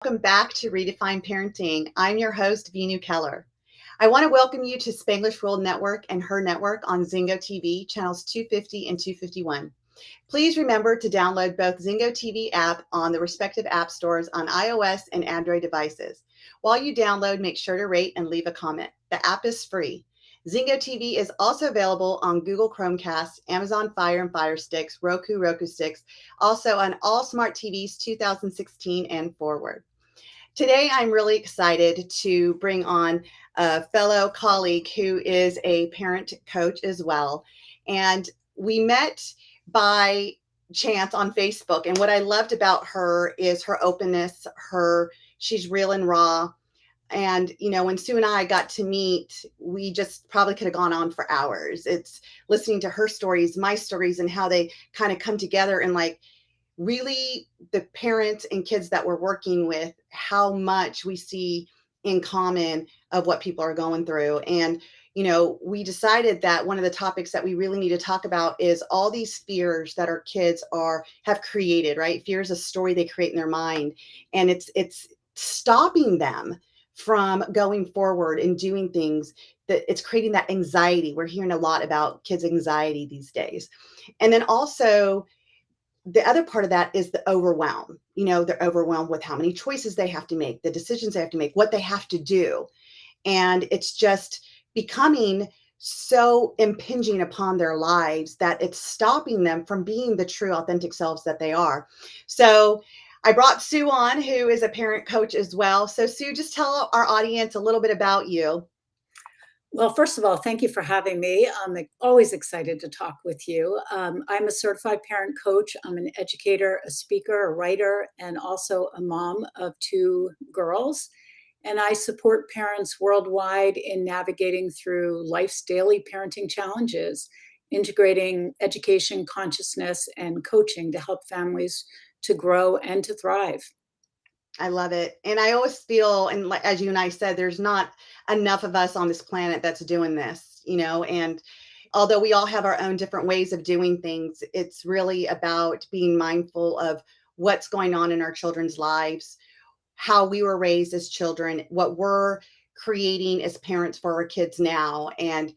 Welcome back to Redefine Parenting. I'm your host, Vinu Keller. I want to welcome you to Spanglish World Network and her network on Zingo TV, channels 250 and 251. Please remember to download both Zingo TV app on the respective app stores on iOS and Android devices. While you download, make sure to rate and leave a comment. The app is free. Zingo TV is also available on Google Chromecast, Amazon Fire and Fire Sticks, Roku Sticks, also on all smart TVs 2016 and forward. Today, I'm really excited to bring on a fellow colleague who is a parent coach as well. And we met by chance on Facebook. And what I loved about her is her openness, she's real and raw. And, when Sue and I got to meet, we just probably could have gone on for hours. It's listening to her stories, my stories, and how they kind of come together and really the parents and kids that we're working with, how much we see in common of what people are going through. And, we decided that one of the topics that we really need to talk about is all these fears that our kids have created, right? Fear is a story they create in their mind, and it's stopping them from going forward and doing things. That it's creating that anxiety. We're hearing a lot about kids' anxiety these days. And then also, the other part of that is the overwhelm. They're overwhelmed with how many choices they have to make, the decisions they have to make, what they have to do. And it's just becoming so impinging upon their lives that it's stopping them from being the true, authentic selves that they are. So I brought Sue on, who is a parent coach as well. So Sue, just tell our audience a little bit about you. Well, first of all, thank you for having me. I'm always excited to talk with you. I'm a certified parent coach. I'm an educator, a speaker, a writer, and also a mom of two girls. And I support parents worldwide in navigating through life's daily parenting challenges, integrating education, consciousness, and coaching to help families to grow and to thrive. I love it. And I always feel, and as you and I said, there's not enough of us on this planet that's doing this, and although we all have our own different ways of doing things, it's really about being mindful of what's going on in our children's lives, how we were raised as children, what we're creating as parents for our kids now, and,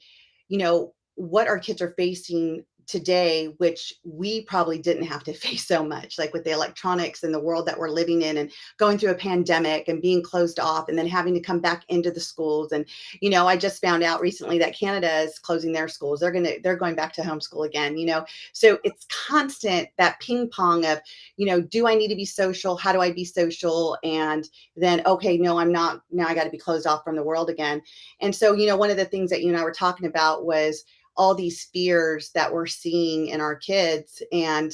what our kids are facing today, which we probably didn't have to face so much, like with the electronics and the world that we're living in, and going through a pandemic and being closed off and then having to come back into the schools. And, I just found out recently that Canada is closing their schools. They're going back to homeschool again, so it's constant, that ping pong of, do I need to be social? How do I be social? And then, okay, no, I'm not. Now I got to be closed off from the world again. And so, one of the things that you and I were talking about was all these fears that we're seeing in our kids. And,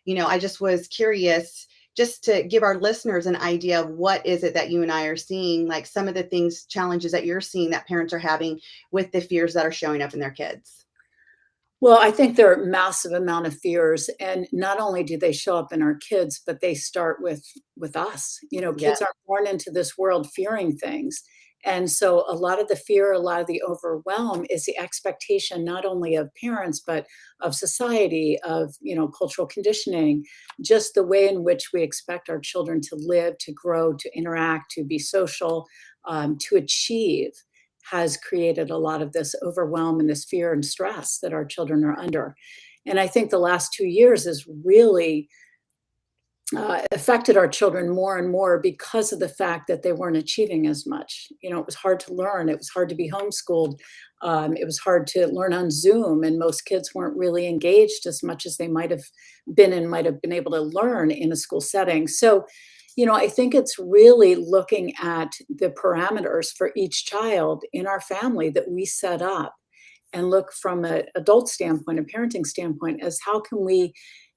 I just was curious just to give our listeners an idea of what is it that you and I are seeing, like some of the challenges that you're seeing that parents are having with the fears that are showing up in their kids. Well, I think there are massive amount of fears, and not only do they show up in our kids, but they start with us. Yeah. Kids aren't born into this world fearing things. And so a lot of the fear, a lot of the overwhelm is the expectation not only of parents, but of society, of, cultural conditioning, just the way in which we expect our children to live, to grow, to interact, to be social, to achieve has created a lot of this overwhelm and this fear and stress that our children are under. And I think the last 2 years has really affected our children more and more because of the fact that they weren't achieving as much. It was hard to learn. It was hard to be homeschooled. It was hard to learn on Zoom, and most kids weren't really engaged as much as they might have been and might have been able to learn in a school setting. So, I think it's really looking at the parameters for each child in our family that we set up and look from an adult standpoint, a parenting standpoint, as how can we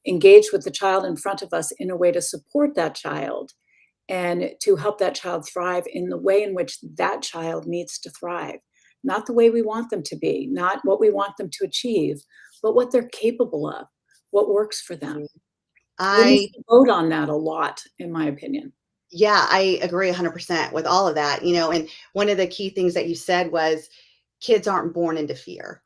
engage with the child in front of us in a way to support that child and to help that child thrive in the way in which that child needs to thrive. Not the way we want them to be, not what we want them to achieve, but what they're capable of, what works for them. We need to vote on that a lot, in my opinion. Yeah, I agree 100% with all of that, and one of the key things that you said was kids aren't born into fear.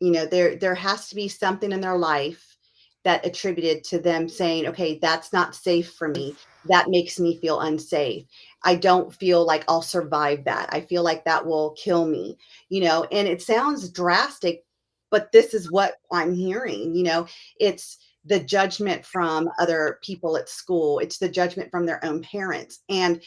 There has to be something in their life that attributed to them saying, okay, that's not safe for me. that makes me feel unsafe. I don't feel like I'll survive that. I feel like that will kill me, and it sounds drastic, but this is what I'm hearing. It's the judgment from other people at school, it's the judgment from their own parents. And,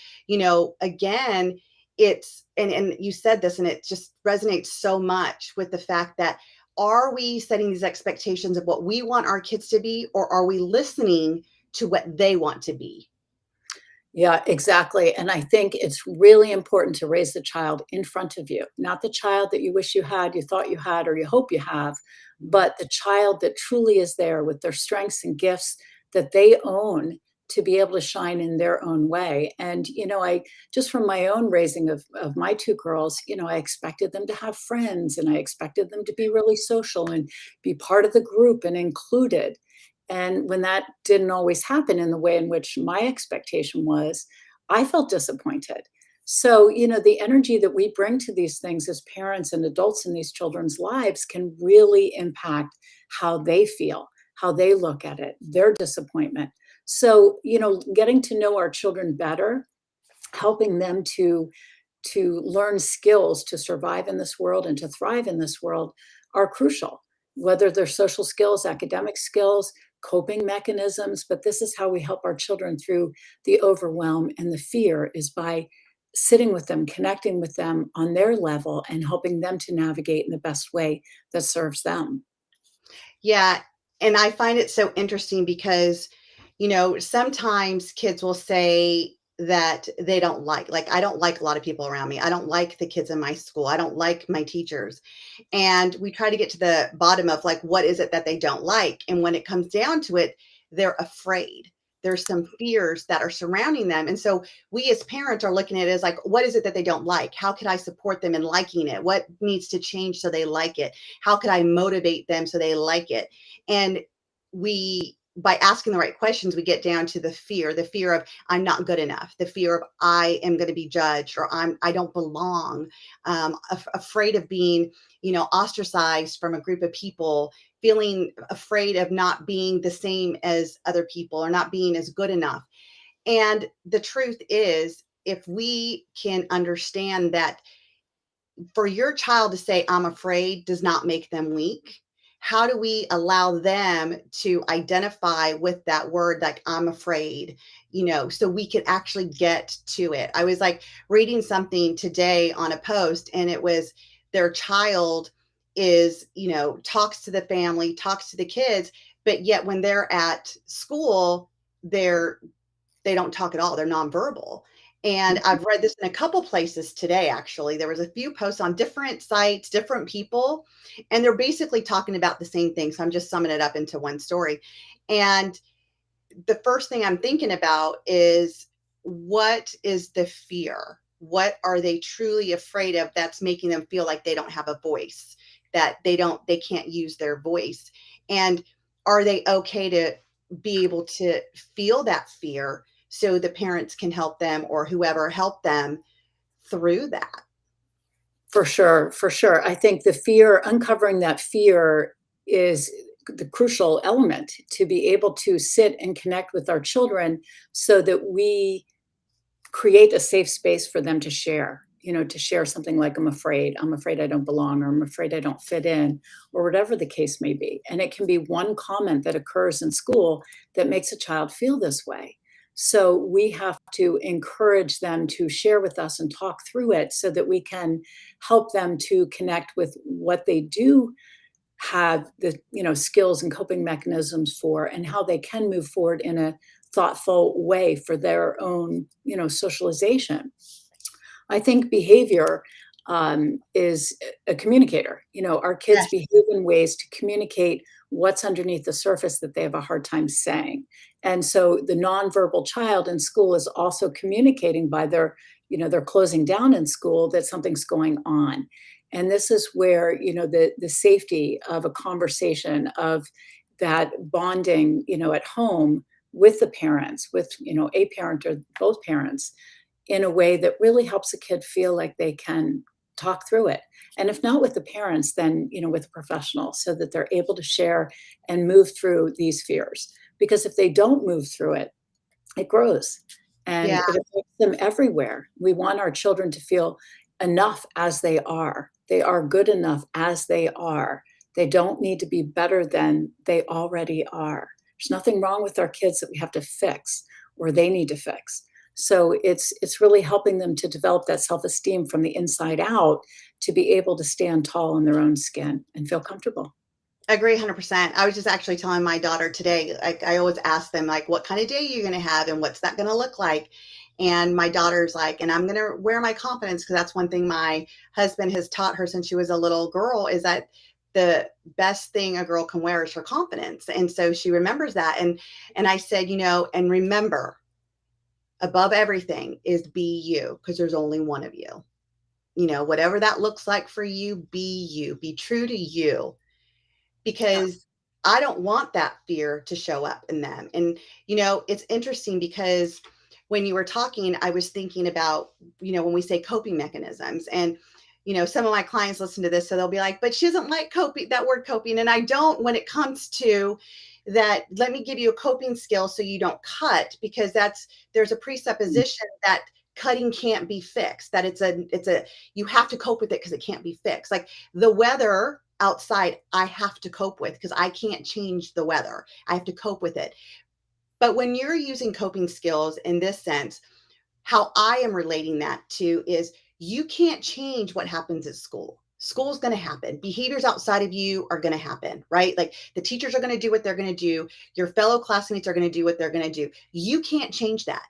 again, it's, and you said this, and it just resonates so much with the fact that, are we setting these expectations of what we want our kids to be, or are we listening to what they want to be? Yeah, exactly. And I think it's really important to raise the child in front of you, not the child that you wish you had, you thought you had, or you hope you have, but the child that truly is there with their strengths and gifts that they own to be able to shine in their own way. And, I just from my own raising of my two girls, I expected them to have friends and I expected them to be really social and be part of the group and included. And when that didn't always happen in the way in which my expectation was, I felt disappointed. So, the energy that we bring to these things as parents and adults in these children's lives can really impact how they feel, how they look at it, their disappointment. So, getting to know our children better, helping them to learn skills to survive in this world and to thrive in this world are crucial, whether they're social skills, academic skills, coping mechanisms. But this is how we help our children through the overwhelm and the fear, is by sitting with them, connecting with them on their level, and helping them to navigate in the best way that serves them. Yeah. And I find it so interesting because, sometimes kids will say that they don't like, I don't like a lot of people around me. I don't like the kids in my school. I don't like my teachers. And we try to get to the bottom of like, what is it that they don't like? And when it comes down to it, they're afraid. There's some fears that are surrounding them. And so we as parents are looking at it as like, what is it that they don't like? How could I support them in liking it? What needs to change so they like it? How could I motivate them so they like it? And by asking the right questions, we get down to the fear of I'm not good enough, the fear of I am going to be judged, or I don't belong, afraid of being, ostracized from a group of people, feeling afraid of not being the same as other people or not being as good enough. And the truth is, if we can understand that for your child to say, I'm afraid, does not make them weak. How do we allow them to identify with that word, like, I'm afraid, so we can actually get to it? I was like reading something today on a post, and it was their child is, talks to the family, talks to the kids, but yet when they're at school, they don't talk at all. They're nonverbal. And I've read this in a couple places today, actually. There was a few posts on different sites, different people, and they're basically talking about the same thing. So I'm just summing it up into one story. And the first thing I'm thinking about is, what is the fear? What are they truly afraid of that's making them feel like they don't have a voice, that they can't use their voice? And are they okay to be able to feel that fear so the parents can help them, or whoever help them through that? For sure, for sure. I think the fear, uncovering that fear is the crucial element to be able to sit and connect with our children so that we create a safe space for them to share, to share something like, I'm afraid I don't belong, or I'm afraid I don't fit in, or whatever the case may be. And it can be one comment that occurs in school that makes a child feel this way. So we have to encourage them to share with us and talk through it so that we can help them to connect with what they do have the skills and coping mechanisms for, and how they can move forward in a thoughtful way for their own socialization. I think behavior is a communicator. Our kids Yes. behave in ways to communicate what's underneath the surface that they have a hard time saying. And so the nonverbal child in school is also communicating by they're closing down in school that something's going on. And this is where, the safety of a conversation, of that bonding, at home with the parents, with, a parent or both parents, in a way that really helps a kid feel like they can talk through it. And if not with the parents, then, with a professional, so that they're able to share and move through these fears. Because if they don't move through it, it grows and Yeah. it affects them everywhere. We want our children to feel enough as they are. They are good enough as they are. They don't need to be better than they already are. There's nothing wrong with our kids that we have to fix or they need to fix. So it's really helping them to develop that self-esteem from the inside out to be able to stand tall in their own skin and feel comfortable. I agree 100%. I was just actually telling my daughter today, like I always ask them, like, what kind of day are you going to have and what's that going to look like? And my daughter's like, and I'm going to wear my confidence, because that's one thing my husband has taught her since she was a little girl, is that the best thing a girl can wear is her confidence. And so she remembers that. And I said, and remember, above everything is be you, because there's only one of you. Whatever that looks like for you, be true to you, Yeah. because I don't want that fear to show up in them. And, it's interesting because when you were talking, I was thinking about, when we say coping mechanisms, and, some of my clients listen to this, so they'll be like, but she doesn't like coping, that word coping. And I don't, when it comes to that, let me give you a coping skill so you don't cut, because there's a presupposition that cutting can't be fixed, that you have to cope with it because it can't be fixed. Like the weather outside, I have to cope with, because I can't change the weather. I have to cope with it. But when you're using coping skills in this sense, how I am relating that to is you can't change what happens at school. School's going to happen. Behaviors outside of you are going to happen, right? Like the teachers are going to do what they're going to do. Your fellow classmates are going to do what they're going to do. You can't change that.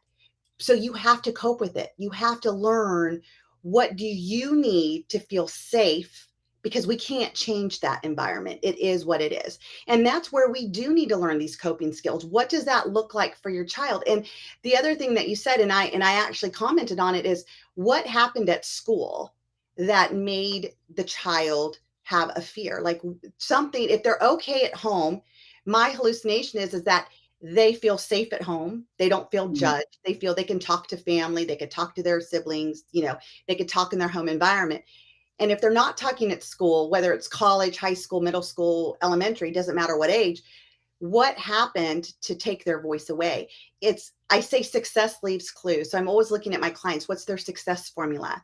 So you have to cope with it. You have to learn, what do you need to feel safe, because we can't change that environment. It is what it is. And that's where we do need to learn these coping skills. What does that look like for your child? And the other thing that you said, and I actually commented on it, is what happened at school that made the child have a fear? Like something, if they're okay at home, my hallucination is that they feel safe at home. They don't feel Mhm. judged. They feel they can talk to family. They could talk to their siblings. They could talk in their home environment. And if they're not talking at school, whether it's college, high school, middle school, elementary, doesn't matter what age, what happened to take their voice away? I say success leaves clues. So I'm always looking at my clients. What's their success formula?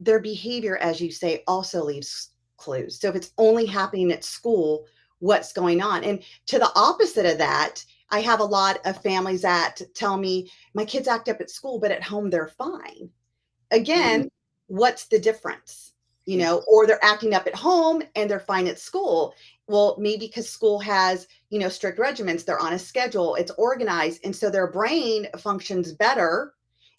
Their behavior, as you say, also leaves clues. So if it's only happening at school, what's going on? And to the opposite of that, I have a lot of families that tell me my kids act up at school, but at home they're fine. Mm, Again, what's the difference? yeah. Or they're acting up at home and they're fine at school. Well, maybe because school has, strict regiments, they're on a schedule, it's organized. And so their brain functions better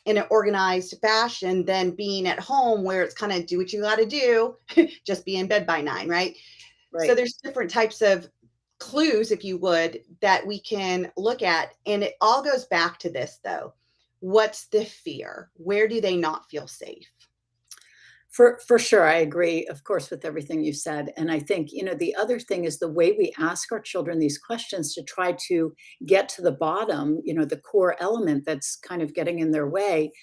in an organized fashion than being at home, where it's kind of do what you got to do, just be in bed by 9, right? So Right. there's different types of clues, if you would, that we can look at. And it all goes back to this, though. What's the fear? Where do they not feel safe? For sure, I agree, of course, with everything you said. And I think, the other thing is the way we ask our children these questions to try to get to the bottom, the core element that's kind of getting in their way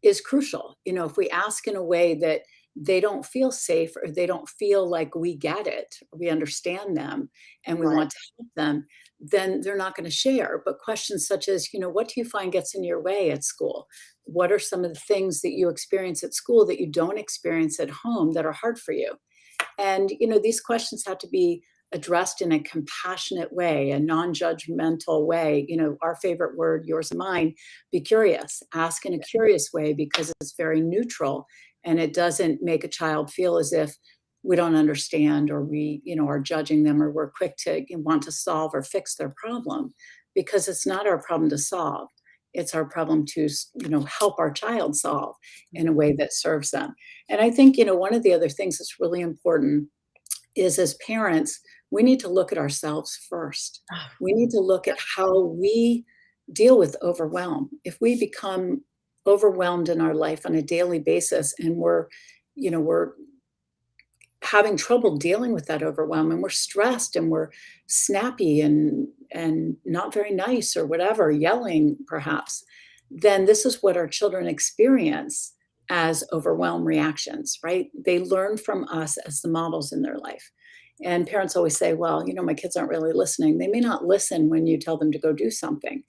is crucial. If we ask in a way that they don't feel safe or they don't feel like we get it, we understand them, and we Right. want to help them, then they're not going to share. But questions such as, what do you find gets in your way at school? What are some of the things that you experience at school that you don't experience at home that are hard for you? And, these questions have to be addressed in a compassionate way, a non-judgmental way. Our favorite word, yours and mine, be curious. Ask in a curious way because it's very neutral and it doesn't make a child feel as if we don't understand or we, are judging them or we're quick to want to solve or fix their problem because it's not our problem to solve. It's our problem to, help our child solve in a way that serves them. And I think, one of the other things that's really important is as parents, we need to look at ourselves first. Oh, We need to look at how we deal with overwhelm. If we become overwhelmed in our life on a daily basis and we're having trouble dealing with that overwhelm and we're stressed and we're snappy and not very nice or whatever, yelling perhaps, then this is what our children experience as overwhelm reactions, right? They learn from us as the models in their life. And parents always say, well, my kids aren't really listening. They may not listen when you tell them to go do something,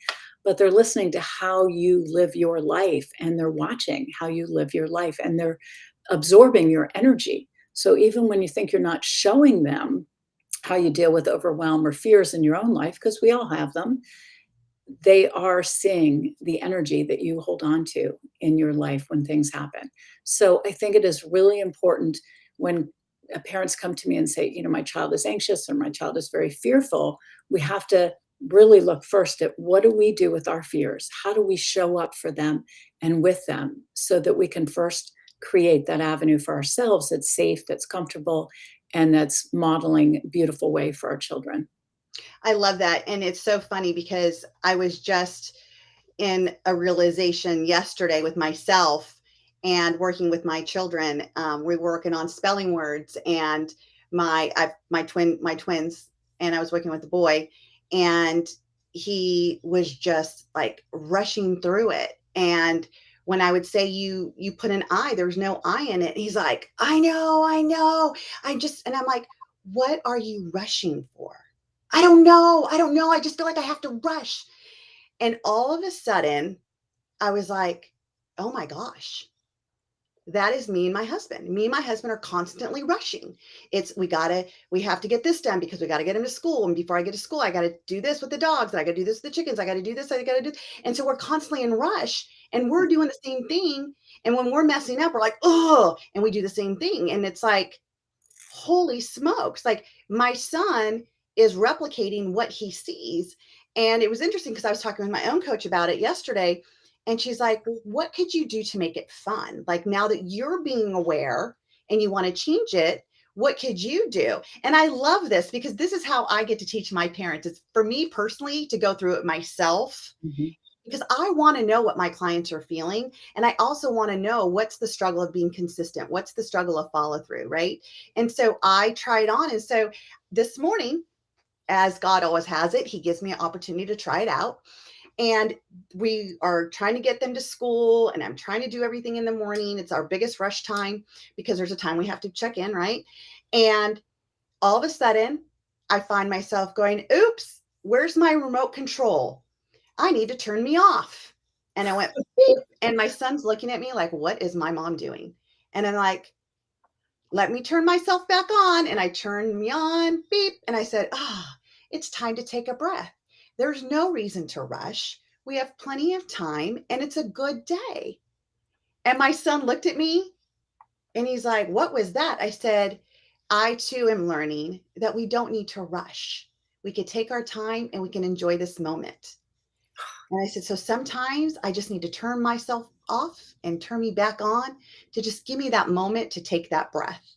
but they're listening to how you live your life, and they're watching how you live your life, and they're absorbing your energy. So even when you think you're not showing them how you deal with overwhelm or fears in your own life, because we all have them, they are seeing the energy that you hold on to in your life when things happen. So I think it is really important when parents come to me and say, my child is anxious or my child is very fearful, we have to really look first at what do we do with our fears? How do we show up for them and with them so that we can first create that avenue for ourselves that's safe, that's comfortable, and that's modeling a beautiful way for our children. I love that. And it's so funny because I was just in a realization yesterday with myself and working with my children. We were working on spelling words, and my twins, and I was working with the boy, and he was just like rushing through it. And when I would say you put an I, there's no I in it. He's like, I know. And I'm like, what are you rushing for? I don't know. I don't know. I just feel like I have to rush. And all of a sudden, I was like, oh my gosh, that is me and my husband. Me and my husband are constantly rushing. We have to get this done because we got to get him to school. And before I get to school, I got to do this with the dogs. And I got to do this with the chickens. I got to do this. I got to do. And so we're constantly in rush, and we're doing the same thing. And when we're messing up, we're like, oh, and we do the same thing. And it's like, holy smokes. Like, my son is replicating what he sees. And it was interesting because I was talking with my own coach about it yesterday. And she's like, well, what could you do to make it fun? Like, now that you're being aware and you want to change it, what could you do? And I love this because this is how I get to teach my parents. It's for me personally to go through it myself, Mhm. because I want to know what my clients are feeling. And I also want to know what's the struggle of being consistent. What's the struggle of follow through, right? And so I try it on. And so this morning, as God always has it, he gives me an opportunity to try it out. And we are trying to get them to school, and I'm trying to do everything in the morning. It's our biggest rush time because there's a time we have to check in, right? And all of a sudden, I find myself going, oops, where's my remote control? I need to turn me off. And I went, beep. And my son's looking at me like, what is my mom doing? And I'm like, let me turn myself back on. And I turned me on, beep. And I said, it's time to take a breath. There's no reason to rush. We have plenty of time, and it's a good day. And my son looked at me and he's like, what was that? I said, I too am learning that we don't need to rush. We could take our time and we can enjoy this moment. And I said, so sometimes I just need to turn myself off and turn me back on to just give me that moment to take that breath.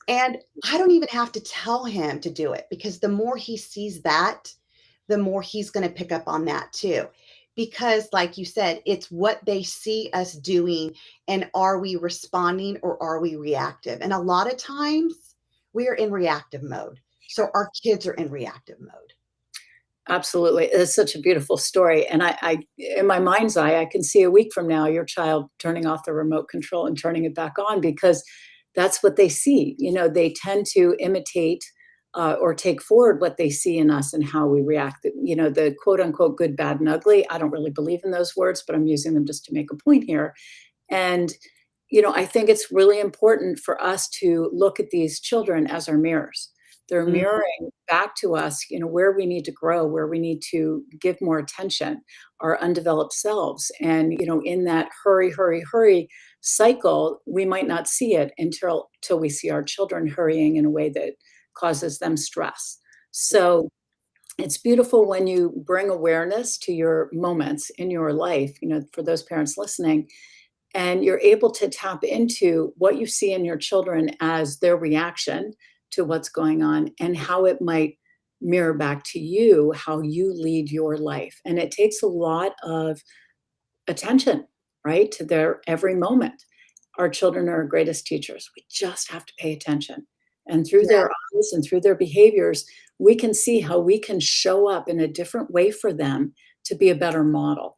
And I don't even have to tell him to do it, because the more he sees that, the more he's going to pick up on that too. Because, like you said, it's what they see us doing. And are we responding or are we reactive? And a lot of times we are in reactive mode. So our kids are in reactive mode. Absolutely. It's such a beautiful story. And in my mind's eye, I can see a week from now your child turning off the remote control and turning it back on, because that's what they see. They tend to imitate or take forward what they see in us and how we react. The quote unquote good, bad, and ugly. I don't really believe in those words, but I'm using them just to make a point here. And, I think it's really important for us to look at these children as our mirrors. They're Mm. mirroring back to us, where we need to grow, where we need to give more attention, our undeveloped selves. And, in that hurry, hurry, hurry cycle, we might not see it until we see our children hurrying in a way that causes them stress. So it's beautiful when you bring awareness to your moments in your life, for those parents listening, and you're able to tap into what you see in your children as their reaction to what's going on and how it might mirror back to you, how you lead your life. And it takes a lot of attention, right, to their every moment. Our children are our greatest teachers. We just have to pay attention. And through Yeah. their eyes and through their behaviors, we can see how we can show up in a different way for them to be a better model.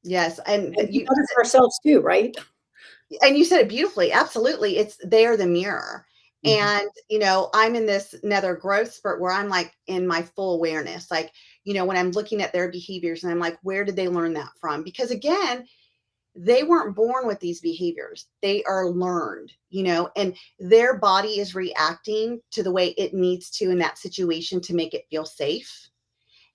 Yes. And And be better for ourselves too, right? you said it beautifully. Absolutely. It's they're the mirror. Mhm. And, I'm in this nether growth spurt where I'm like in my full awareness. Like, when I'm looking at their behaviors and I'm like, where did they learn that from? Because again, they weren't born with these behaviors. They are learned, and their body is reacting to the way it needs to in that situation to make it feel safe.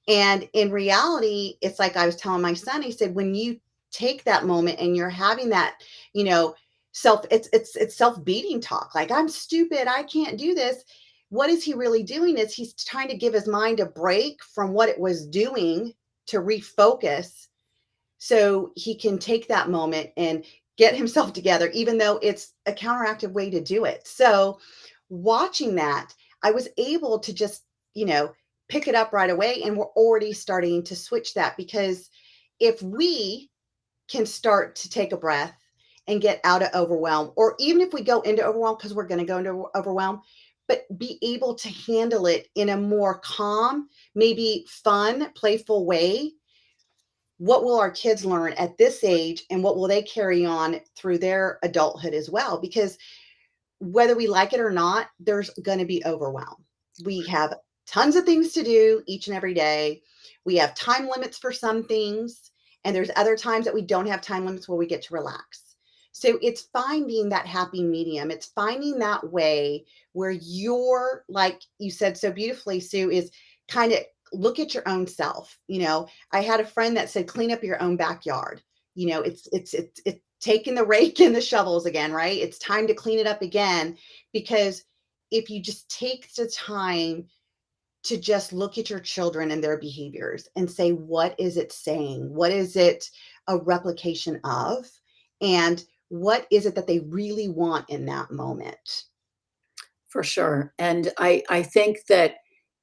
And in reality, it's like I was telling my son, he said, when you take that moment and you're having that, you know, it's self-beating talk, like I'm stupid, I can't do this. What is he really doing is he's trying to give his mind a break from what it was doing to refocus so he can take that moment and get himself together, even though it's a counteractive way to do it. So watching that, I was able to just, pick it up right away. And we're already starting to switch that, because if we can start to take a breath and get out of overwhelm, or even if we go into overwhelm, because we're going to go into overwhelm, but be able to handle it in a more calm, maybe fun, playful way, what will our kids learn at this age, and what will they carry on through their adulthood as well? Because whether we like it or not, there's going to be overwhelm. We have tons of things to do each and every day. We have time limits for some things, and there's other times that we don't have time limits where we get to relax. So it's finding that happy medium. It's finding that way where you're, like you said so beautifully, Sue, is kind of look at your own self. I had a friend that said, clean up your own backyard. It's taking the rake and the shovels again, right? It's time to clean it up again, because if you just take the time to just look at your children and their behaviors and say, what is it saying? What is it a replication of? And what is it that they really want in that moment? For sure. And I think that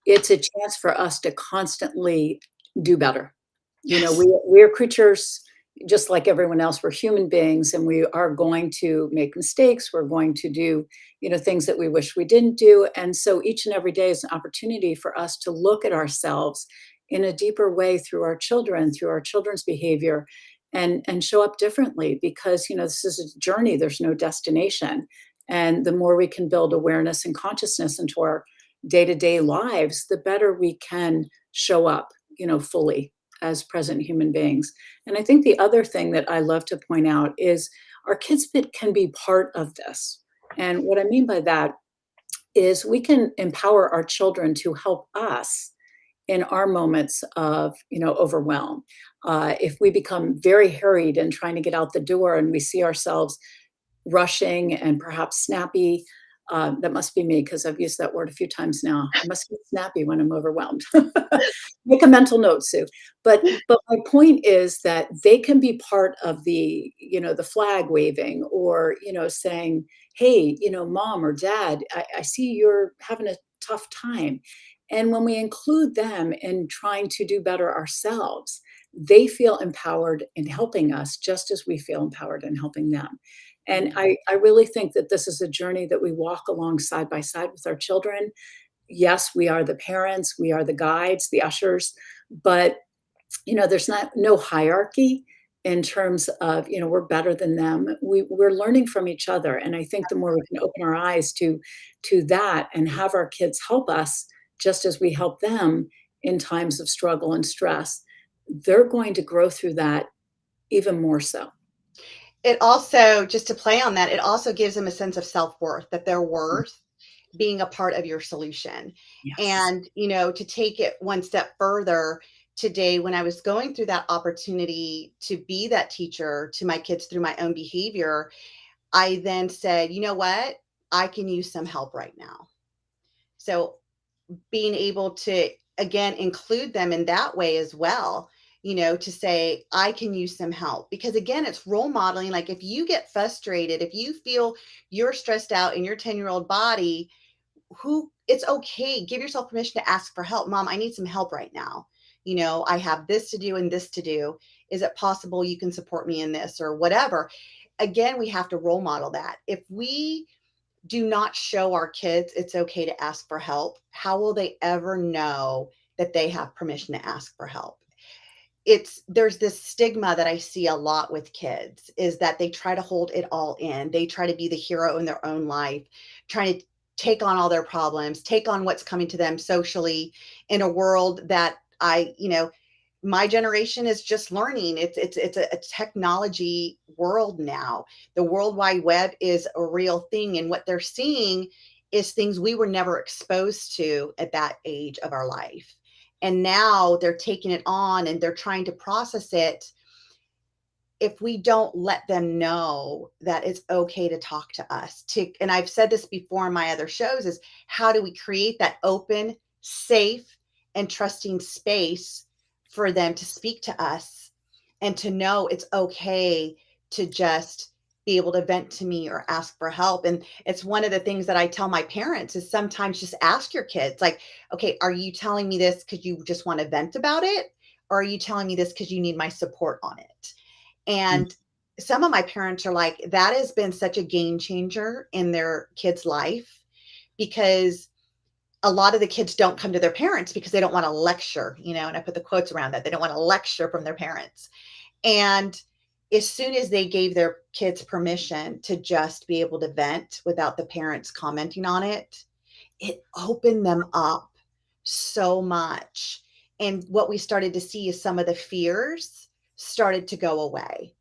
it's a chance for us to constantly do better. Yes. We're creatures just like everyone else. We're human beings, and we are going to make mistakes. We're going to do, things that we wish we didn't do. And so each and every day is an opportunity for us to look at ourselves in a deeper way through our children, through our children's behavior, and show up differently, because, this is a journey. There's no destination. And the more we can build awareness and consciousness into our day-to-day lives, the better we can show up, fully as present human beings. And I think the other thing that I love to point out is our kids can be part of this. And what I mean by that is we can empower our children to help us in our moments of, overwhelm. If we become very hurried and trying to get out the door, and we see ourselves rushing and perhaps snappy. That must be me, because I've used that word a few times now. I must be snappy when I'm overwhelmed. Make a mental note, Sue. But my point is that they can be part of the flag waving, or saying, hey, mom or dad, I see you're having a tough time. And when we include them in trying to do better ourselves, they feel empowered in helping us, just as we feel empowered in helping them. And I really think that this is a journey that we walk along side by side with our children. Yes, we are the parents, we are the guides, the ushers, but there's no hierarchy in terms of, we're better than them. We're learning from each other. And I think the more we can open our eyes to that, and have our kids help us just as we help them in times of struggle and stress, they're going to grow through that even more so. It also, just to play on that, it also gives them a sense of self-worth, that they're worth being a part of your solution. Yes. And, to take it one step further, today, when I was going through that opportunity to be that teacher to my kids through my own behavior, I then said, you know what? I can use some help right now. So being able to, again, include them in that way as well, to say, I can use some help. Because again, it's role modeling. Like if you get frustrated, if you feel you're stressed out in your 10-year-old body, it's okay. Give yourself permission to ask for help. Mom, I need some help right now. I have this to do and this to do. Is it possible you can support me in this, or whatever? Again, we have to role model that. If we do not show our kids it's okay to ask for help, how will they ever know that they have permission to ask for help? There's this stigma that I see a lot with kids, is that they try to hold it all in. They try to be the hero in their own life, trying to take on all their problems, take on what's coming to them socially in a world that My generation is just learning. It's a technology world now. The World Wide Web is a real thing, and what they're seeing is things we were never exposed to at that age of our life. And now they're taking it on and they're trying to process it. If we don't let them know that it's okay to talk to us, and I've said this before in my other shows, is how do we create that open, safe, and trusting space for them to speak to us and to know it's okay to just be able to vent to me or ask for help. And it's one of the things that I tell my parents is sometimes just ask your kids, like, okay, are you telling me this because you just want to vent about it? Or are you telling me this because you need my support on it? And some of my parents are like, that has been such a game changer in their kids' life, because a lot of the kids don't come to their parents because they don't want to lecture, and I put the quotes around that. They don't want to lecture from their parents. And as soon as they gave their kids permission to just be able to vent without the parents commenting on it, it opened them up so much. And what we started to see is some of the fears started to go away.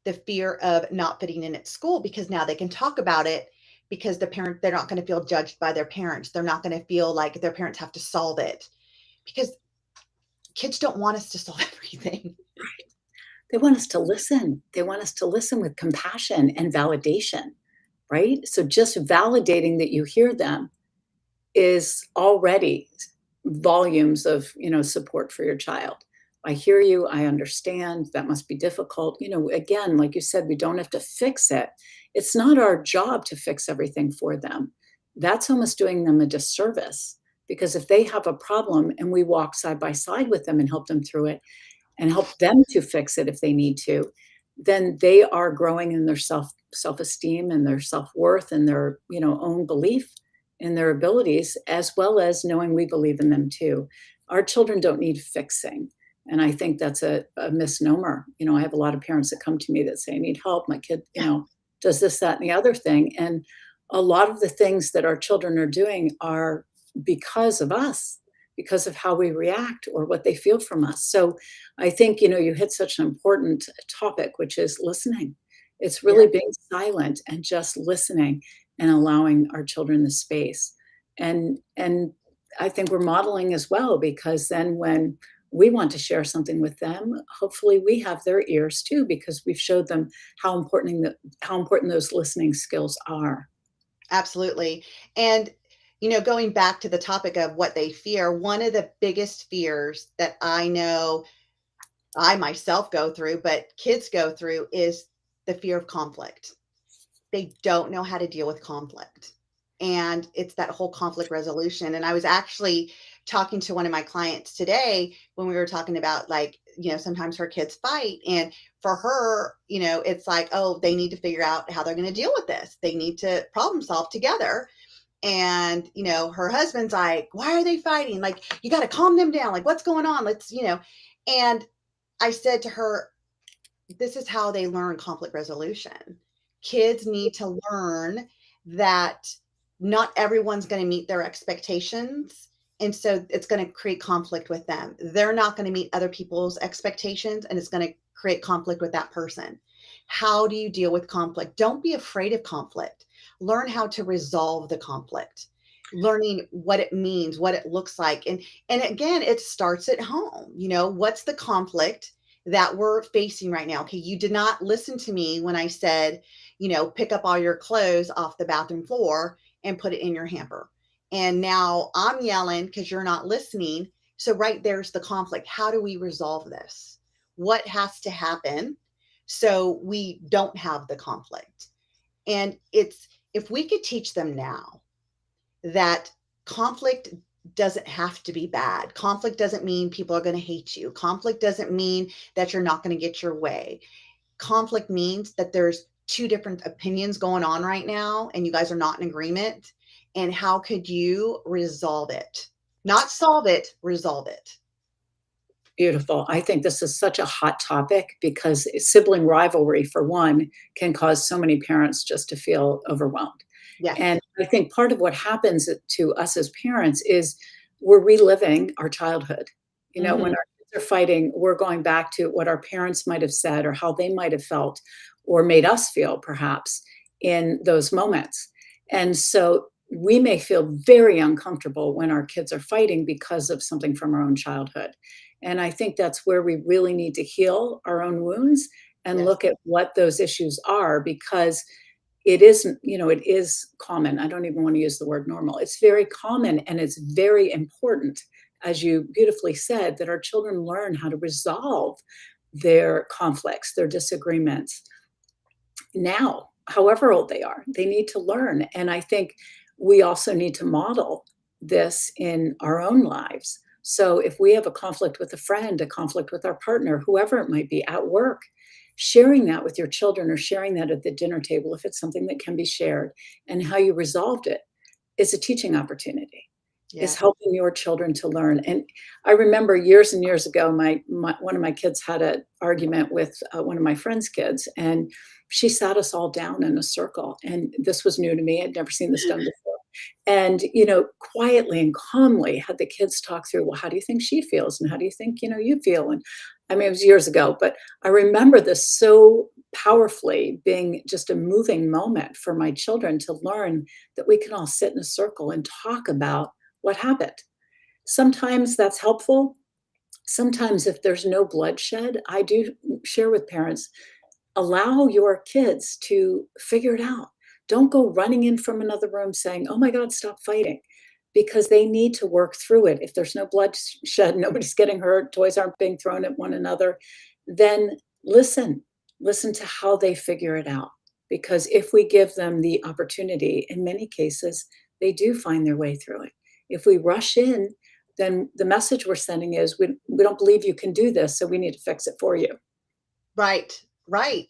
The fear of not fitting in at school, because now they can talk about it, because they're not going to feel judged by their parents. They're not going to feel like their parents have to solve it, because kids don't want us to solve everything. They want us to listen. They want us to listen with compassion and validation, right? So just validating that you hear them is already volumes of, support for your child. I hear you. I understand. That must be difficult. Again, like you said, we don't have to fix it. It's not our job to fix everything for them. That's almost doing them a disservice, because if they have a problem and we walk side by side with them and help them through it and help them to fix it if they need to, then they are growing in their self-esteem and their self-worth and their, own belief in their abilities, as well as knowing we believe in them too. Our children don't need fixing. And I think that's a misnomer. I have a lot of parents that come to me that say, I need help. My kid, does this, that, and the other thing. And a lot of the things that our children are doing are because of us, because of how we react or what they feel from us. So I think, you hit such an important topic, which is listening. It's really being silent and just listening and allowing our children the space. And I think we're modeling as well, because then when we want to share something with them, hopefully we have their ears too, because we've showed them how important those listening skills are. Absolutely. And going back to the topic of what they fear, one of the biggest fears that I know I myself go through, but kids go through, is the fear of conflict. They don't know how to deal with conflict. And it's that whole conflict resolution. And I was actually talking to one of my clients today when we were talking about, like, sometimes her kids fight. And for her, it's like, oh, they need to figure out how they're going to deal with this. They need to problem solve together. And, her husband's like, why are they fighting? Like, you got to calm them down. Like, what's going on? And I said to her, this is how they learn conflict resolution. Kids need to learn that not everyone's going to meet their expectations. And so it's going to create conflict with them. They're not going to meet other people's expectations, and it's going to create conflict with that person. How do you deal with conflict? Don't be afraid of conflict. Learn how to resolve the conflict, learning what it means, what it looks like. And again, it starts at home. What's the conflict that we're facing right now? Okay, you did not listen to me when I said, pick up all your clothes off the bathroom floor and put it in your hamper. And now I'm yelling because you're not listening. So right there's the conflict. How do we resolve this? What has to happen so we don't have the conflict? And if we could teach them now that conflict doesn't have to be bad. Conflict doesn't mean people are going to hate you. Conflict doesn't mean that you're not going to get your way. Conflict means that there's two different opinions going on right now, and you guys are not in agreement. And how could you resolve it? Not solve it, resolve it. Beautiful. I think this is such a hot topic, because sibling rivalry, for one, can cause so many parents just to feel overwhelmed. Yes. And I think part of what happens to us as parents is we're reliving our childhood. When Mhm. our kids are fighting, we're going back to what our parents might have said or how they might have felt or made us feel perhaps in those moments. And so we may feel very uncomfortable when our kids are fighting because of something from our own childhood. And I think that's where we really need to heal our own wounds and Yes. look at what those issues are, because it isn't, it is common. I don't even want to use the word normal. It's very common and it's very important, as you beautifully said, that our children learn how to resolve their conflicts, their disagreements now, however old they are. They need to learn. And I think we also need to model this in our own lives. So if we have a conflict with a friend, a conflict with our partner, whoever it might be at work, sharing that with your children or sharing that at the dinner table, if it's something that can be shared, and how you resolved it is a teaching opportunity, is Yes. helping your children to learn. And I remember years and years ago, one of my kids had an argument with one of my friend's kids, and she sat us all down in a circle. And this was new to me. I'd never seen this done before. And, quietly and calmly had the kids talk through, well, how do you think she feels? And how do you think, you feel? And I mean, it was years ago, but I remember this so powerfully being just a moving moment for my children to learn that we can all sit in a circle and talk about what happened. Sometimes that's helpful. Sometimes, if there's no bloodshed, I do share with parents, allow your kids to figure it out. Don't go running in from another room saying, oh my God, stop fighting, because they need to work through it. If there's no bloodshed, nobody's getting hurt, toys aren't being thrown at one another, then listen. Listen to how they figure it out. Because if we give them the opportunity, in many cases, they do find their way through it. If we rush in, then the message we're sending is we don't believe you can do this, so we need to fix it for you. Right. Right.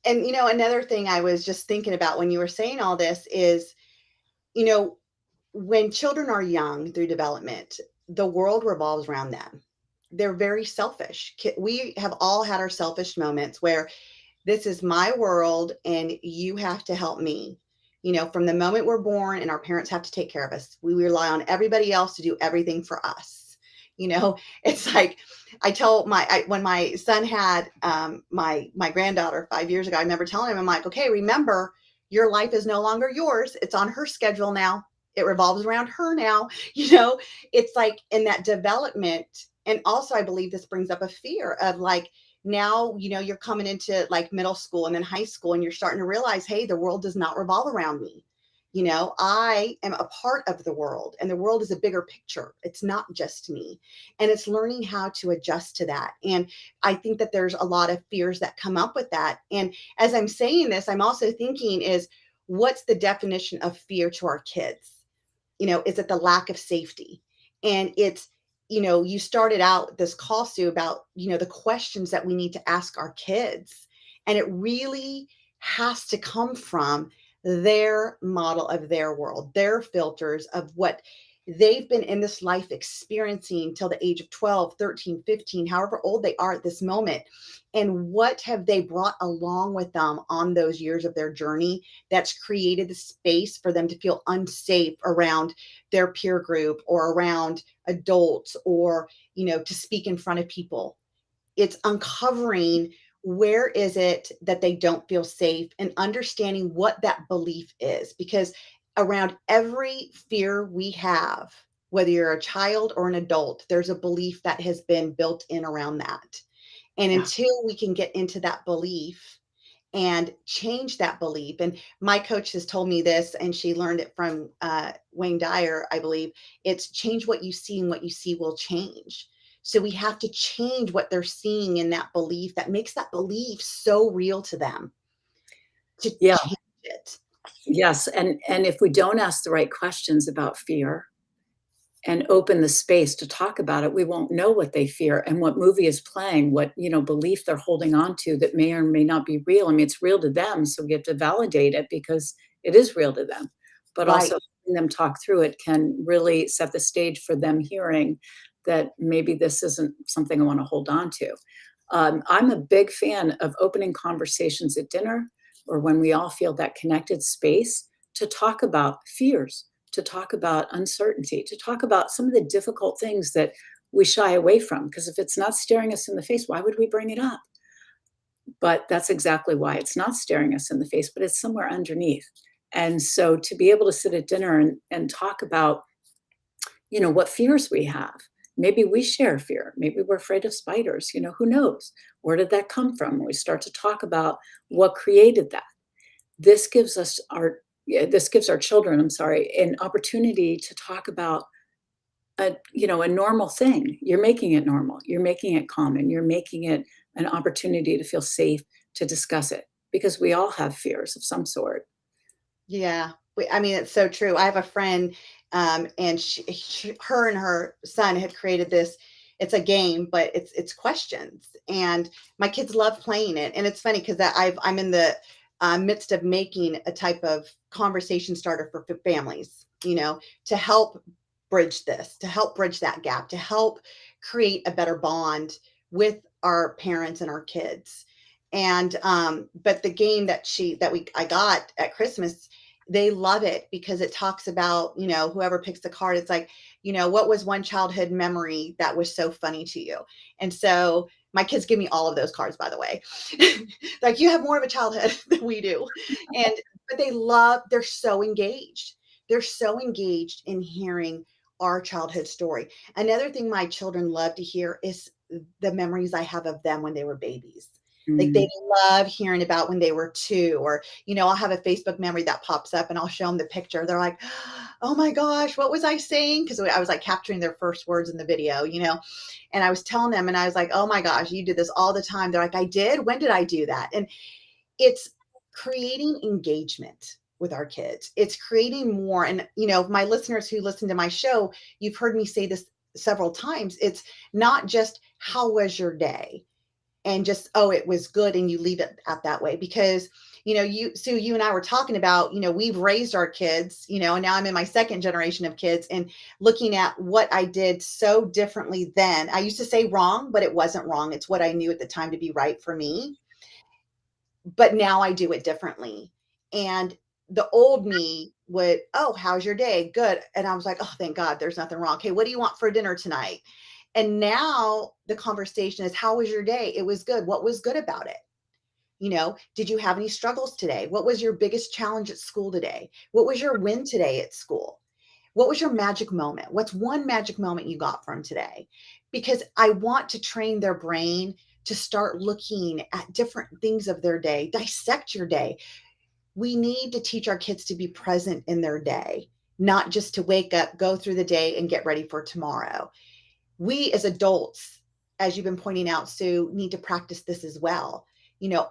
And another thing I was just thinking about when you were saying all this is, you know, when children are young through development, the world revolves around them. They're very selfish. We have all had our selfish moments where this is my world and you have to help me. From the moment we're born and our parents have to take care of us, we rely on everybody else to do everything for us. It's like when my son had my granddaughter 5 years ago, I remember telling him, I'm like, okay, remember, your life is no longer yours. It's on her schedule now. It revolves around her now. It's like in that development. And also, I believe this brings up a fear of like, now, you're coming into like middle school and then high school, and you're starting to realize, hey, the world does not revolve around me. I am a part of the world, and the world is a bigger picture. It's not just me. And it's learning how to adjust to that. And I think that there's a lot of fears that come up with that. And as I'm saying this, I'm also thinking is, what's the definition of fear to our kids? Is it the lack of safety? And it's, you started out this call, Sue, about, the questions that we need to ask our kids. And it really has to come from their model of their world, their filters of what they've been in this life experiencing till the age of 12, 13, 15, however old they are at this moment. And what have they brought along with them on those years of their journey that's created the space for them to feel unsafe around their peer group or around adults, or to speak in front of people. It's uncovering, where is it that they don't feel safe, and understanding what that belief is, because around every fear we have, whether you're a child or an adult, there's a belief that has been built in around that. And Yeah. until we can get into that belief and change that belief. And my coach has told me this, and she learned it from Wayne Dyer, I believe. It's change what you see, and what you see will change. So we have to change what they're seeing in that belief that makes that belief so real to them, to Yeah. change it. Yes. And if we don't ask the right questions about fear and open the space to talk about it, we won't know what they fear and what movie is playing, what, belief they're holding on to that may or may not be real. I mean, it's real to them, so we have to validate it because it is real to them. But Right. also having them talk through it can really set the stage for them hearing that maybe this isn't something I want to hold on to. I'm a big fan of opening conversations at dinner or when we all feel that connected space to talk about fears, to talk about uncertainty, to talk about some of the difficult things that we shy away from, because if it's not staring us in the face, why would we bring it up? But that's exactly why it's not staring us in the face, but it's somewhere underneath. And so to be able to sit at dinner and talk about, what fears we have. Maybe we share fear. Maybe we're afraid of spiders. Who knows? Where did that come from? We start to talk about what created that. This gives us this gives our children, I'm sorry, an opportunity to talk about a normal thing. You're making it normal. You're making it common. You're making it an opportunity to feel safe to discuss it, because we all have fears of some sort. Yeah. I mean, it's so true. I have a friend, and her and her son had created this. It's a game, but it's questions, and my kids love playing it. And it's funny because I'm in the midst of making a type of conversation starter for families, to help bridge this, to help bridge that gap, to help create a better bond with our parents and our kids. And but the game I got at Christmas, they love it because it talks about, whoever picks the card, it's like, what was one childhood memory that was so funny to you? And so my kids give me all of those cards, by the way. Like, you have more of a childhood than we do. But they're so engaged. They're so engaged in hearing our childhood story. Another thing my children love to hear is the memories I have of them when they were babies. Like, they love hearing about when they were 2, or, I'll have a Facebook memory that pops up and I'll show them the picture. They're like, oh my gosh, what was I saying? Because I was like capturing their first words in the video, and I was telling them, and I was like, oh my gosh, you do this all the time. They're like, I did. When did I do that? And it's creating engagement with our kids. It's creating more. And, my listeners who listen to my show, you've heard me say this several times. It's not just how was your day, and just, oh, it was good, and you leave it at that way. Because, Sue, you and I were talking about, we've raised our kids, and now I'm in my second generation of kids, and looking at what I did so differently then. I used to say wrong, but it wasn't wrong. It's what I knew at the time to be right for me. But now I do it differently. And the old me would, oh, how's your day? Good. And I was like, oh, thank God, there's nothing wrong. Okay, what do you want for dinner tonight? And now the conversation is, how was your day? It was good. What was good about it? Did you have any struggles today? What was your biggest challenge at school today? What was your win today at school? What was your magic moment? What's one magic moment you got from today? Because I want to train their brain to start looking at different things of their day, dissect your day. We need to teach our kids to be present in their day, not just to wake up, go through the day, and get ready for tomorrow. We as adults, as you've been pointing out, Sue, need to practice this as well.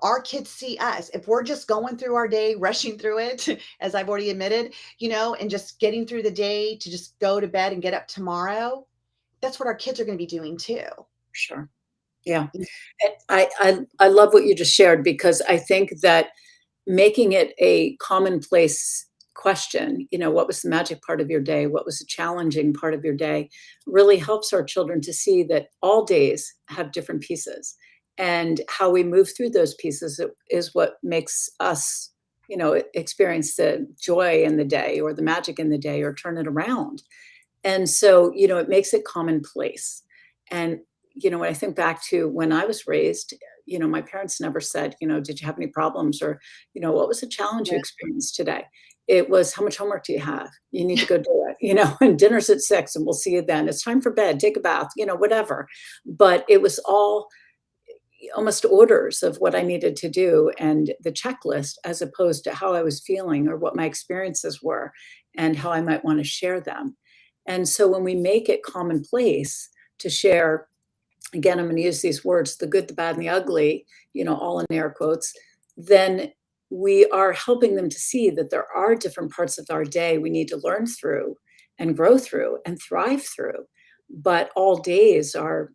Our kids see us. If we're just going through our day, rushing through it, as I've already admitted, and just getting through the day to just go to bed and get up tomorrow, that's what our kids are going to be doing too. Sure. Yeah. And I love what you just shared, because I think that making it a commonplace question, what was the magic part of your day? What was the challenging part of your day? Really helps our children to see that all days have different pieces, and how we move through those pieces is what makes us, experience the joy in the day, or the magic in the day, or turn it around. And so, it makes it commonplace. And, when I think back to when I was raised, my parents never said, did you have any problems, or, what was the challenge you experienced today? It was, how much homework do you have? You need to go do it, and dinner's at 6 and we'll see you then. It's time for bed, take a bath, whatever. But it was all almost orders of what I needed to do, and the checklist, as opposed to how I was feeling or what my experiences were and how I might want to share them. And so when we make it commonplace to share, again, I'm going to use these words, the good, the bad, and the ugly, all in air quotes, then we are helping them to see that there are different parts of our day we need to learn through and grow through and thrive through. But all days are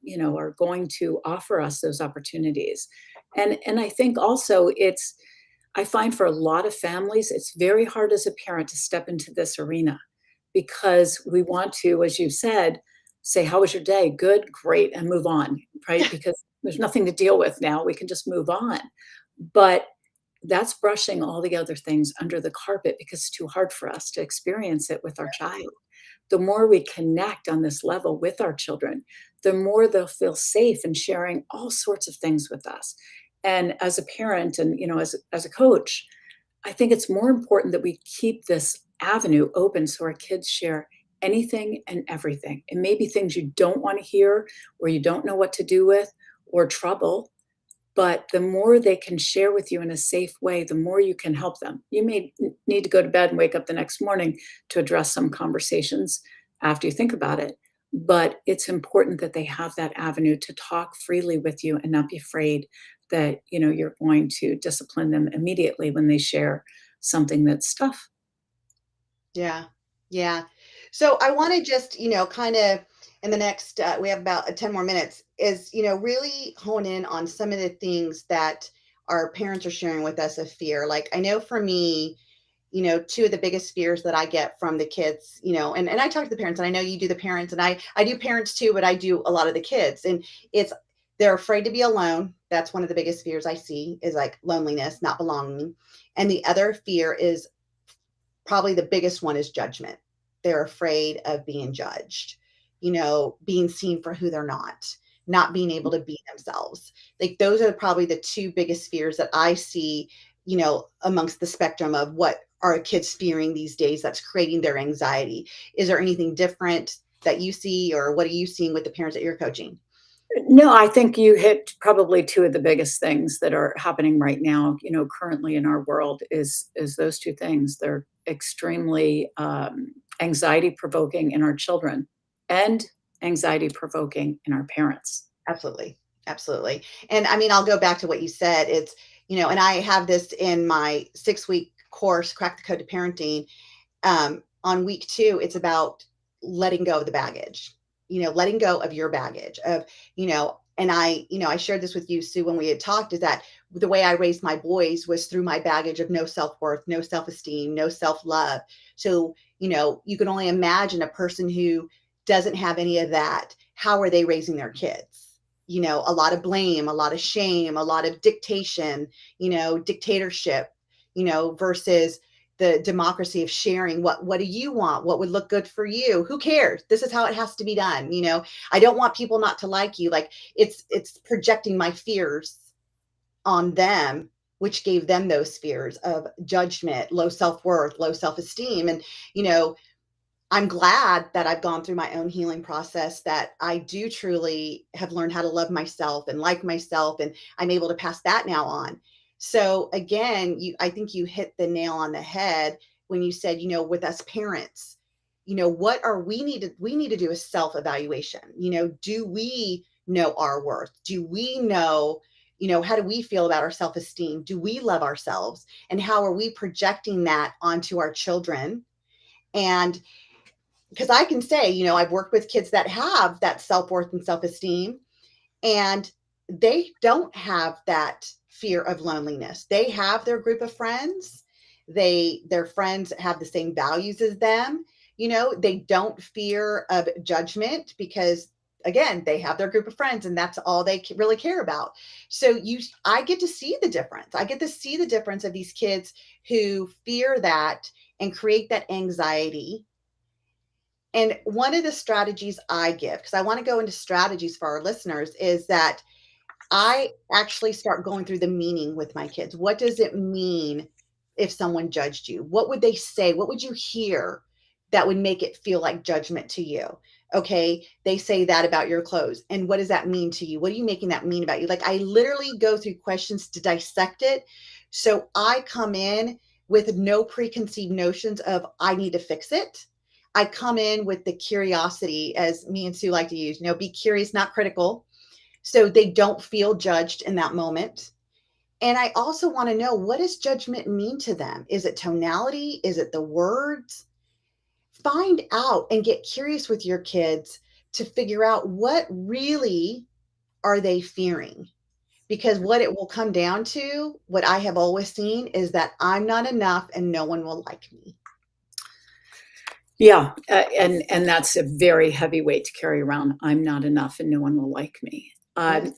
going to offer us those opportunities. And I think also I find for a lot of families, it's very hard as a parent to step into this arena, because we want to, as you said, say, how was your day? Good, great, and move on, right? Because there's nothing to deal with now. We can just move on. But that's brushing all the other things under the carpet because it's too hard for us to experience it with our child. The more we connect on this level with our children, the more they'll feel safe in sharing all sorts of things with us. And as a parent and, as a coach, I think it's more important that we keep this avenue open so our kids share anything and everything. It may be things you don't want to hear or you don't know what to do with or trouble, but the more they can share with you in a safe way, the more you can help them. You may need to go to bed and wake up the next morning to address some conversations after you think about it. But it's important that they have that avenue to talk freely with you and not be afraid that, you're going to discipline them immediately when they share something that's tough. Yeah. Yeah. So I want to just, kind of in the next, we have about 10 more minutes, is, really hone in on some of the things that our parents are sharing with us of fear. Like I know for me, two of the biggest fears that I get from the kids, and I talk to the parents, and I know you do the parents, and I do parents too, but I do a lot of the kids. And it's, they're afraid to be alone. That's one of the biggest fears I see, is like loneliness, not belonging. And the other fear is, probably the biggest one, is judgment. They're afraid of being judged, being seen for who they're not being able to be themselves. Like those are probably the two biggest fears that I see, amongst the spectrum of what are kids fearing these days that's creating their anxiety. Is there anything different that you see, or what are you seeing with the parents that you're coaching? No, I think you hit probably two of the biggest things that are happening right now, currently in our world is those two things. They're extremely anxiety provoking in our children and anxiety provoking in our parents. Absolutely. Absolutely. And I mean, I'll go back to what you said. It's, and I have this in my 6-week course, Crack the Code to Parenting. On week 2, it's about letting go of the baggage, letting go of your baggage of, and I shared this with you, Sue, when we had talked, is that the way I raised my boys was through my baggage of no self-worth, no self-esteem, no self-love. So, you can only imagine a person who doesn't have any of that. How are they raising their kids? A lot of blame, a lot of shame, a lot of dictation, dictatorship, versus the democracy of sharing. What do you want? What would look good for you? Who cares? This is how it has to be done. I don't want people not to like you. Like it's projecting my fears on them, which gave them those fears of judgment, low self-worth, low self-esteem. And, I'm glad that I've gone through my own healing process, that I do truly have learned how to love myself and like myself, and I'm able to pass that now on. So again, I think you hit the nail on the head when you said, with us parents, what are we need to do a self-evaluation. Do we know our worth? Do we know, how do we feel about our self-esteem? Do we love ourselves? And how are we projecting that onto our children? And because I can say, I've worked with kids that have that self-worth and self-esteem, and they don't have that fear of loneliness. They have their group of friends. Their friends have the same values as them. They don't fear of judgment because, again, they have their group of friends and that's all they really care about. So I get to see the difference. I get to see the difference of these kids who fear that and create that anxiety. And one of the strategies I give, because I want to go into strategies for our listeners, is that I actually start going through the meaning with my kids. What does it mean if someone judged you? What would they say? What would you hear that would make it feel like judgment to you? Okay, they say that about your clothes. And what does that mean to you? What are you making that mean about you? Like I literally go through questions to dissect it. So I come in with no preconceived notions of I need to fix it. I come in with the curiosity, as me and Sue like to use, be curious, not critical. So they don't feel judged in that moment. And I also want to know, what does judgment mean to them? Is it tonality? Is it the words? Find out and get curious with your kids to figure out what really are they fearing. Because what it will come down to, what I have always seen, is that I'm not enough and no one will like me. Yeah, and that's a very heavy weight to carry around. I'm not enough and no one will like me. Yes.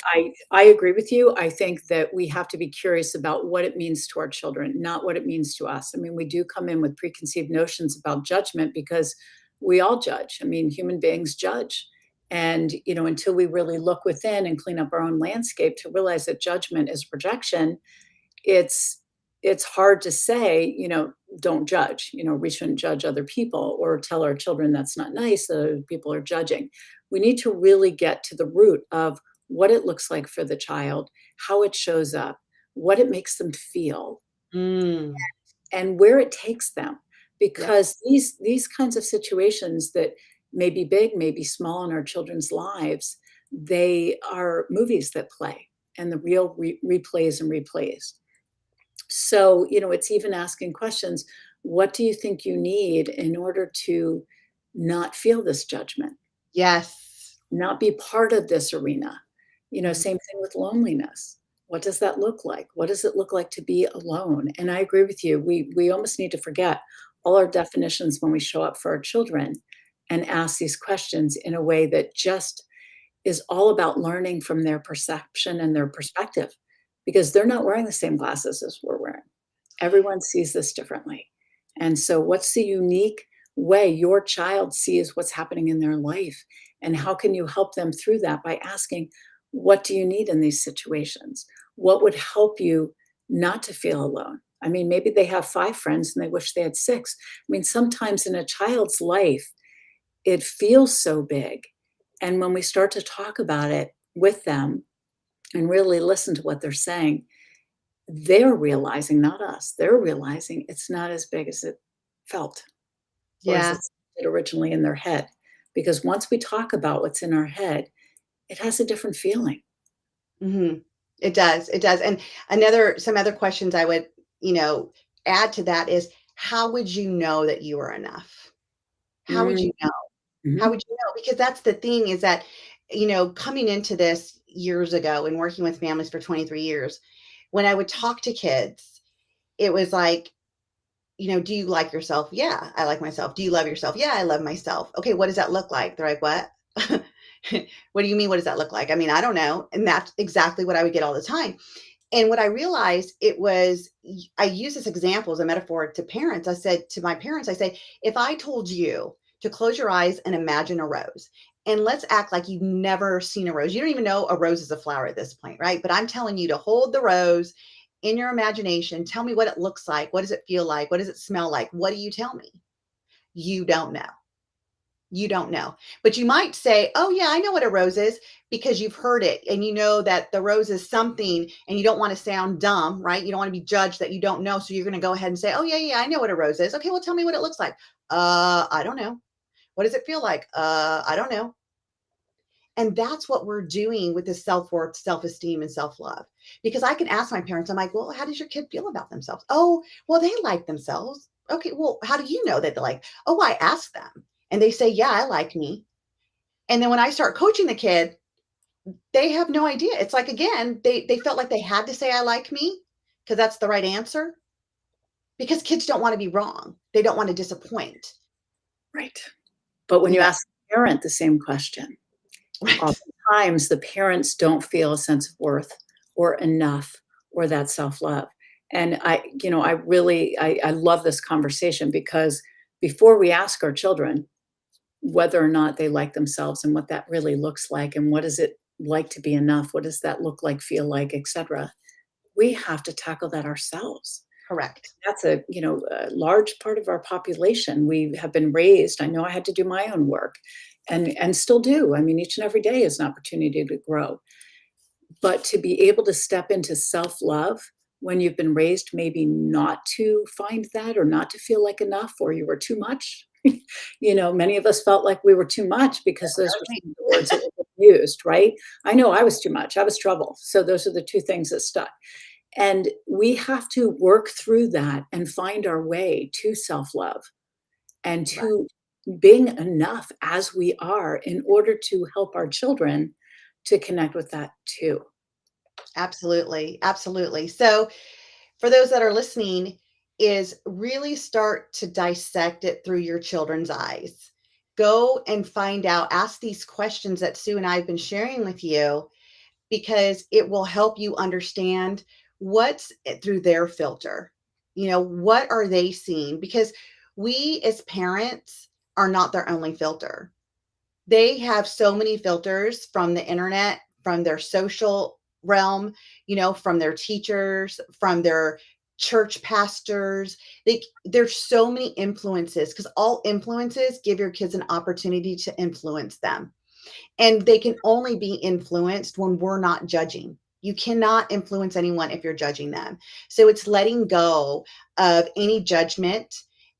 I agree with you. I think that we have to be curious about what it means to our children, not what it means to us. I mean, we do come in with preconceived notions about judgment because we all judge. I mean, human beings judge. And, until we really look within and clean up our own landscape to realize that judgment is projection, it's it's hard to say, don't judge. We shouldn't judge other people or tell our children that's not nice, that other people are judging. We need to really get to the root of what it looks like for the child, how it shows up, what it makes them feel, Mm. and where it takes them. Yep. Because these kinds of situations that may be big, may be small in our children's lives, they are movies that play and the real replays and replays. So, it's even asking questions. What do you think you need in order to not feel this judgment, Yes. not be part of this arena? Mhm. Same thing with loneliness. What does that look like? What does it look like to be alone? And I agree with you. We almost need to forget all our definitions when we show up for our children and ask these questions in a way that just is all about learning from their perception and their perspective, because they're not wearing the same glasses as we're wearing. Everyone sees this differently. And so, what's the unique way your child sees what's happening in their life? And how can you help them through that by asking, what do you need in these situations? What would help you not to feel alone? I mean, maybe they have 5 friends and they wish they had 6. I mean, sometimes in a child's life, it feels so big. And when we start to talk about it with them and really listen to what they're saying, they're realizing, not us, they're realizing it's not as big as it felt or as Yeah. it's originally in their head. Because once we talk about what's in our head, it has a different feeling. Mhm. It does, it does, and some other questions I would, you know, add to that is, how would you know that you are enough? How would Mm, you know? How mhm. would you know? Because that's the thing is that, coming into this years ago and working with families for 23 years, when I would talk to kids, it was like, "Do you like yourself?" "Yeah, I like myself." "Do you love yourself?" "Yeah, I love myself." "Okay, what does that look like?" They're like, "What?" "What do you mean, what does that look like?" I mean, I don't know, and that's exactly what I would get all the time. And what I realized it was, I use this example as a metaphor to parents. I said to my parents, I say, if I told you to close your eyes and imagine a rose, and let's act like you've never seen a rose. You don't even know a rose is a flower at this point, right? But I'm telling you to hold the rose in your imagination. Tell me what it looks like. What does it feel like? What does it smell like? What do you tell me? You don't know. You don't know. But you might say, "Oh, yeah, I know what a rose is," because you've heard it and you know that the rose is something and you don't want to sound dumb, right? You don't want to be judged that you don't know. So you're going to go ahead and say, "Oh, yeah, yeah, I know what a rose is." "Okay, well, tell me what it looks like." I don't know." "What does it feel like?" I don't know." And that's what we're doing with this self-worth, self-esteem, and self-love. Because I can ask my parents, I'm like, "Well, how does your kid feel about themselves?" "Oh, well, they like themselves." "Okay, well, how do you know that they like?" "Oh, I ask them." And they say, "Yeah, I like me." And then when I start coaching the kid, they have no idea. It's like, again, they felt like they had to say, "I like me," because that's the right answer, because kids don't wanna be wrong. They don't wanna disappoint. Right. But when You you know ask the parent the same question, Right. oftentimes the parents don't feel a sense of worth or enough or that self-love. And I really I love this conversation because before we ask our children whether or not they like themselves and what that really looks like and what is it like to be enough, what does that look like, feel like, etc., we have to tackle that ourselves. Correct. That's a large part of our population. We have been raised. I know I had to do my own work and still do. I mean, each and every day is an opportunity to grow. But to be able to step into self-love when you've been raised maybe not to find that or not to feel like enough or you were too much. Many of us felt like we were too much because those were some of the words that were used, right? I know I was too much. I was trouble. So those are the 2 things that stuck. And we have to work through that and find our way to self-love and Right. to being enough as we are in order to help our children to connect with that too. Absolutely, absolutely. So, for those that are listening, is really start to dissect it through your children's eyes. Go and find out, ask these questions that Sue and I have been sharing with you. because it will help you understand what's through their filter. What are they seeing? Because we as parents are not their only filter. They have so many filters from the internet, from their social realm, from their teachers, from their church pastors. There's so many influences, because all influences give your kids an opportunity to influence them. And they can only be influenced when we're not judging. You cannot influence anyone if you're judging them. So it's letting go of any judgment,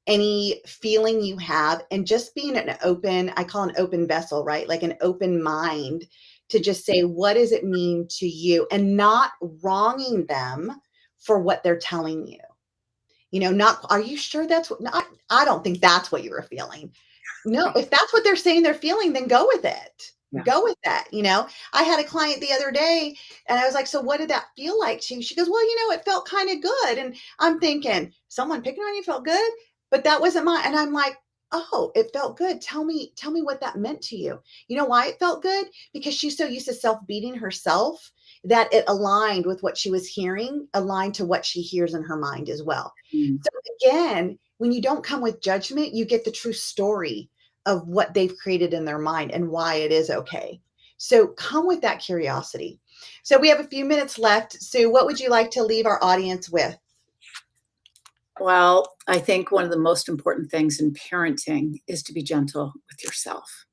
any feeling you have, and just being an open, I call an open vessel, right? Like an open mind to just say, what does it mean to you? And not wronging them for what they're telling you. Not, are you sure that's what, not, I don't think that's what you were feeling. No, if that's what they're saying they're feeling, then go with it. Yeah. Go with that. I had a client the other day and I was like, so what did that feel like to you? She goes, well, it felt kind of good. And I'm thinking, someone picking on you felt good, but that wasn't mine. And I'm like, oh, it felt good. Tell me what that meant to you. You know why it felt good? Because she's so used to self-beating herself that it aligned with what she was hearing, aligned to what she hears in her mind as well. So again, when you don't come with judgment, you get the true story of what they've created in their mind and why it is okay. So come with that curiosity. So we have a few minutes left. Sue, what would you like to leave our audience with? Well, I think one of the most important things in parenting is to be gentle with yourself.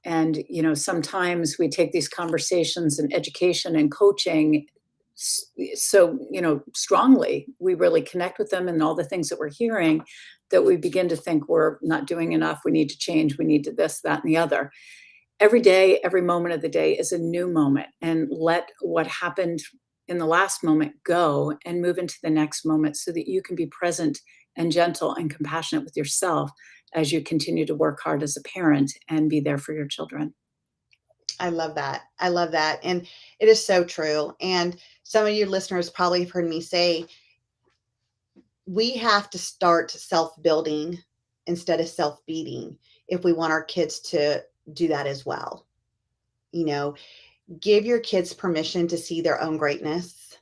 And, sometimes we take these conversations in education and coaching so, strongly. We really connect with them and all the things that we're hearing, that we begin to think we're not doing enough. We need to change. We need to this, that, and the other. Every day, every moment of the day is a new moment, and let what happened in the last moment go and move into the next moment, so that you can be present and gentle and compassionate with yourself as you continue to work hard as a parent and be there for your children. I love that. I love that. And it is so true. And some of you listeners probably have heard me say, we have to start self-building instead of self-beating if we want our kids to do that as well. Give your kids permission to see their own greatness.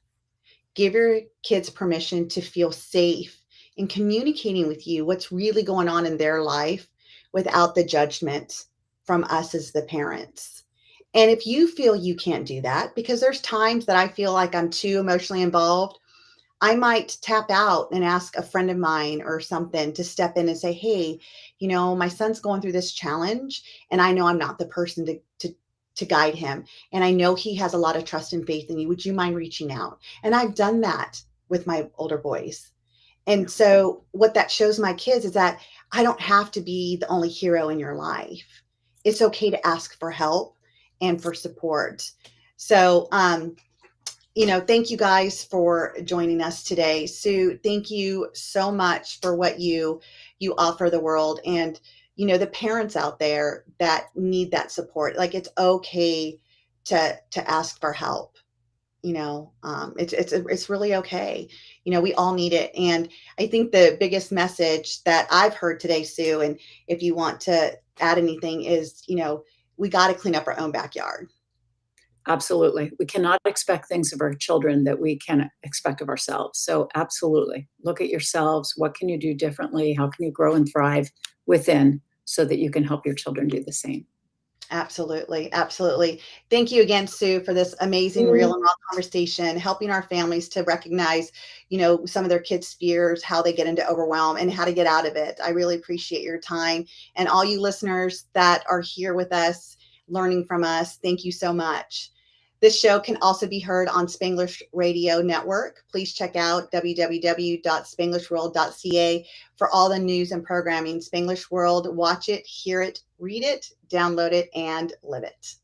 Give your kids permission to feel safe in communicating with you what's really going on in their life without the judgment from us as the parents. And if you feel you can't do that, because there's times that I feel like I'm too emotionally involved, I might tap out and ask a friend of mine or something to step in and say, hey, my son's going through this challenge, and I know I'm not the person to guide him. And I know he has a lot of trust and faith in you. Would you mind reaching out? And I've done that with my older boys. And so what that shows my kids is that I don't have to be the only hero in your life. It's okay to ask for help and for support. So, thank you guys for joining us today. Sue, thank you so much for what you offer the world. And, the parents out there that need that support, like it's okay to ask for help. It's really okay. We all need it. And I think the biggest message that I've heard today, Sue, and if you want to add anything, is, we got to clean up our own backyard. Absolutely. We cannot expect things of our children that we can expect of ourselves. So absolutely, look at yourselves. What can you do differently? How can you grow and thrive within, so that you can help your children do the same? Absolutely. Absolutely. Thank you again, Sue, for this amazing real and raw conversation, helping our families to recognize, some of their kids' fears, how they get into overwhelm, and how to get out of it. I really appreciate your time. And all you listeners that are here with us, learning from us, thank you so much. This show can also be heard on Spanglish Radio Network. Please check out www.spanglishworld.ca for all the news and programming. Spanglish World, watch it, hear it, read it, download it, and live it.